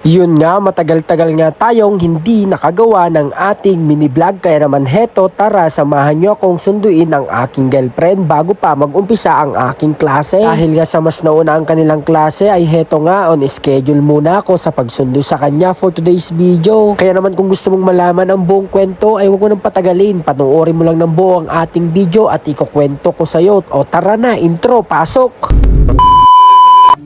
Yun nga, matagal-tagal nga tayong hindi nakagawa ng ating mini vlog, kaya naman heto, tara samahan nyo akong sunduin ang aking girlfriend bago pa mag-umpisa ang aking klase. Dahil nga sa mas nauna ang kanilang klase ay heto nga, on schedule muna ako sa pagsundo sa kanya for today's video. Kaya naman kung gusto mong malaman ang buong kwento ay huwag mo nang patagalin, panoorin mo lang ng buo ang ating video at ikukwento ko sa'yo. O tara na, intro, pasok!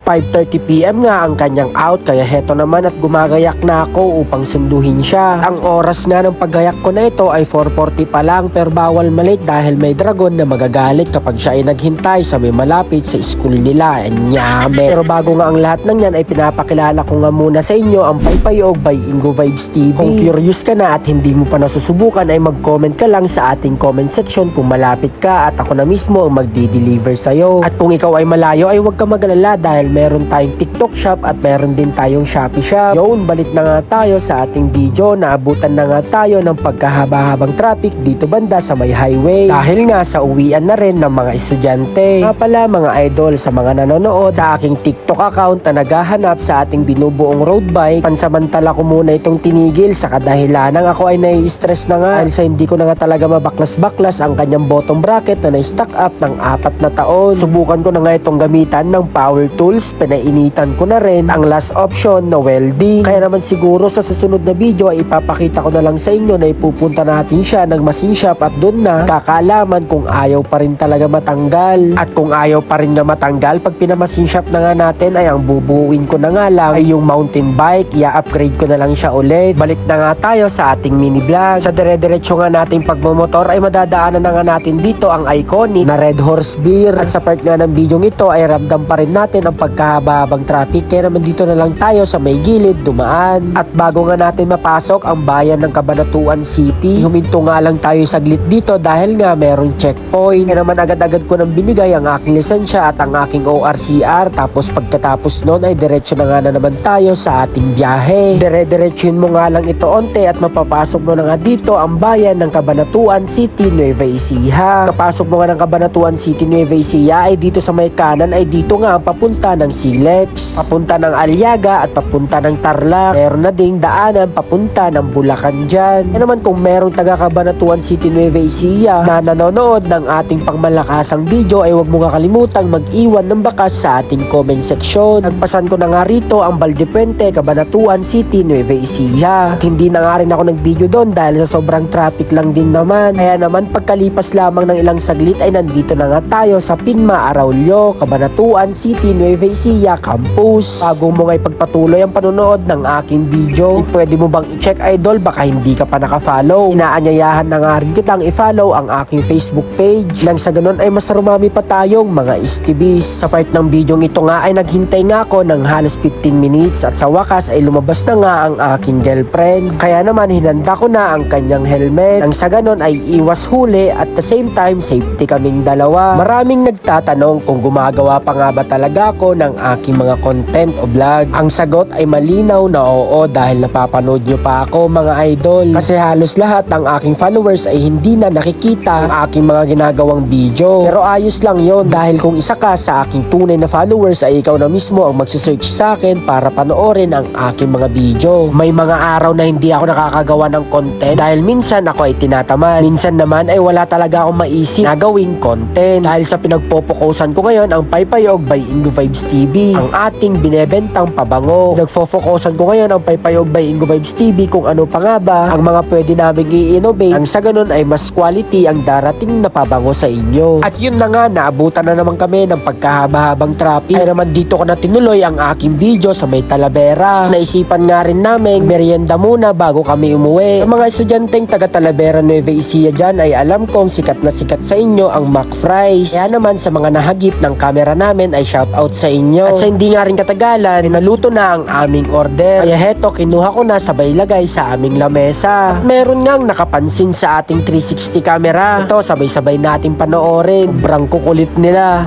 5:30 PM nga ang kanyang out, kaya heto naman at gumagayak na ako upang sunduhin siya. Ang oras nga ng paggayak ko na ito ay 4:40 pa lang, pero bawal malate dahil may dragon na magagalit kapag siya ay naghintay sa may malapit sa school nila. Nyame. Pero bago nga ang lahat ng yan ay pinapakilala ko nga muna sa inyo ang Paypayog by Ingo Vibes TV. Kung curious ka na at hindi mo pa nasusubukan ay mag-comment ka lang sa ating comment section kung malapit ka at ako na mismo ang magdi-deliver sa'yo. At kung ikaw ay malayo ay huwag ka mag-alala dahil meron tayong TikTok shop at meron din tayong Shopee shop. Yun, balik na nga tayo sa ating video. Naabutan na nga tayo ng pagkahaba-habang traffic dito banda sa may highway. Dahil nga sa uwian na rin ng mga estudyante. Nga pala mga idol, sa mga nanonood sa aking TikTok account na naghahanap sa ating binubuong road bike, pansamantala ko muna itong tinigil sa kadahilanang ako ay nai-stress na nga dahil sa hindi ko na nga talaga mabaklas-baklas ang kanyang bottom bracket na na-stack up ng 4 na taon. Subukan ko na nga itong gamitan ng power tools. Pinainitan ko na rin ang last option na welding. Kaya naman siguro sa susunod na video ay ipapakita ko na lang sa inyo na ipupunta natin siya ng machine shop at doon na kakalaman kung ayaw pa rin talaga matanggal. At kung ayaw pa rin nga matanggal, pag pinamachine shop na nga natin ay ang bubuuin ko na nga lang ay yung mountain bike. I-upgrade ko na lang siya ulit. Balik na nga tayo sa ating mini vlog. Sa dire-diretso nga nating pagmamotor ay madadaanan na nga natin dito ang iconic na Red Horse Beer. At sa part nga ng video ito ay ramdam pa rin natin ang pagkahaba-habang traffic, kaya naman dito na lang tayo sa may gilid dumaan. At bago nga natin mapasok ang bayan ng Cabanatuan City, huminto nga lang tayo saglit dito dahil nga merong checkpoint. Kaya naman agad-agad ko nang binigay ang aking lisensya at ang aking ORCR, tapos pagkatapos nun ay diretso na nga na naman tayo sa ating biyahe. Dire-diretsuin mo nga lang ito onte at mapapasok mo na nga dito ang bayan ng Cabanatuan City, Nueva Ecija. Kapasok mo nga ng Cabanatuan City, Nueva Ecija ay dito sa may kanan ay dito nga ang papunta ng Silex, papunta ng Aliaga at papunta ng Tarlac. Meron na ding daanan papunta ng Bulacan dyan. E naman kung merong taga Cabanatuan City, Nueva Ecija na nanonood ng ating pangmalakasang video ay huwag mo kakalimutang mag-iwan ng bakas sa ating comment section. Nagpasan ko na nga rito ang Valdepuente, Cabanatuan City, Nueva Ecija. At hindi na nga rin ako nag-video doon dahil sa sobrang traffic lang din naman. Kaya naman pagkalipas lamang ng ilang saglit ay nandito na nga tayo sa Pinma Araulio, Cabanatuan City, Nueva Ecija Campus. Bago mo nga ipagpatuloy ang panonood ng aking video, pwede mo bang i-check idol baka hindi ka pa naka-follow? Inaanyayahan na nga rin kitang i-follow ang aking Facebook page. Nang sa ganun ay mas rumami pa tayong mga istibis. Sa part ng video ito nga ay naghintay nga ako ng halos 15 minutes at sa wakas ay lumabas na nga ang aking girlfriend. Kaya naman hinanda ko na ang kanyang helmet. Nang sa ganun ay iwas huli at the same time safety kaming dalawa. Maraming nagtatanong kung gumagawa pa nga ba talaga ako ng aking mga content o vlog. Ang sagot ay malinaw na oo dahil napapanood nyo pa ako mga idol. Kasi halos lahat ng aking followers ay hindi na nakikita ang aking mga ginagawang video. Pero ayos lang yon dahil kung isa ka sa aking tunay na followers ay ikaw na mismo ang magsisearch sa akin para panoorin ang aking mga video. May mga araw na hindi ako nakakagawa ng content dahil minsan ako ay tinatamad. Minsan naman ay wala talaga akong maisip na gawing content. Dahil sa pinagpopokusan ko ngayon ang Paypayog by Ingo Vibes TV, ang ating binebentang pabango. Nagfofokusan ko ngayon ang Paypayog by Ingo Vibes TV kung ano pa nga ba ang mga pwede naming i-innovate ang sa ganun ay mas quality ang darating na pabango sa inyo. At yun na nga, naabutan na naman kami ng pagkahaba-habang traffic. Ay naman dito ko na tinuloy ang aking video sa may Talavera. Naisipan nga rin namin merienda muna bago kami umuwi. Ang mga estudyanteng taga Talavera, Nueva Ecija dyan ay alam kong sikat na sikat sa inyo ang McFries. Kaya naman sa mga nahagip ng camera namin ay shoutout sa inyo. At sa hindi nga rin katagalan, naluto na ang aming order. Kaya heto, kinuha ko na sabay lagay sa aming lamesa. At meron ngang nakapansin sa ating 360 camera. Ito, sabay-sabay natin panoorin. Sobrang kukulit nila.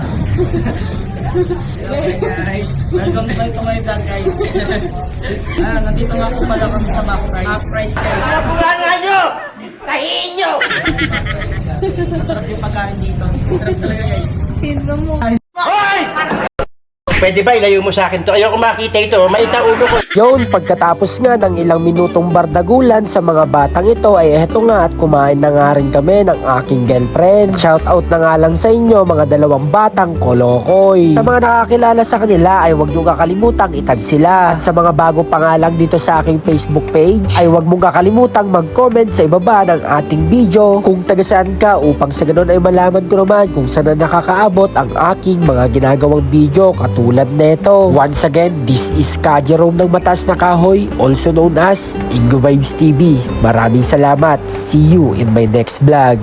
Hey guys, welcome back to my vlog guys. Nandito nga po pala kami sa McFries guys. Napulangan nyo! Kahiin nyo! Masarap yung pagkain dito. Sarap talaga guys. Hoy! Pwede ba ilayo mo sa akin to? Ayoko makita ito. Maita ulo ko. Yun, pagkatapos nga ng ilang minutong bardagulan sa mga batang ito ay eto nga at kumain na nga rin kami ng aking girlfriend. Shout out na nga lang sa inyo mga dalawang batang kolokoy. Sa mga nakakilala sa kanila ay huwag nyo kakalimutang itag sila. At sa mga bago pa nga lang dito sa aking Facebook page ay huwag mong kakalimutang mag-comment sa ibaba ng ating video kung taga saan ka upang sa ganun ay malaman ko naman kung saan na nakakaabot ang aking mga ginagawang video katulad neto. Once again, this is Ka Jerome ng Matas na Kahoy, also known as Ingo Vibes TV. Maraming salamat. See you in my next vlog.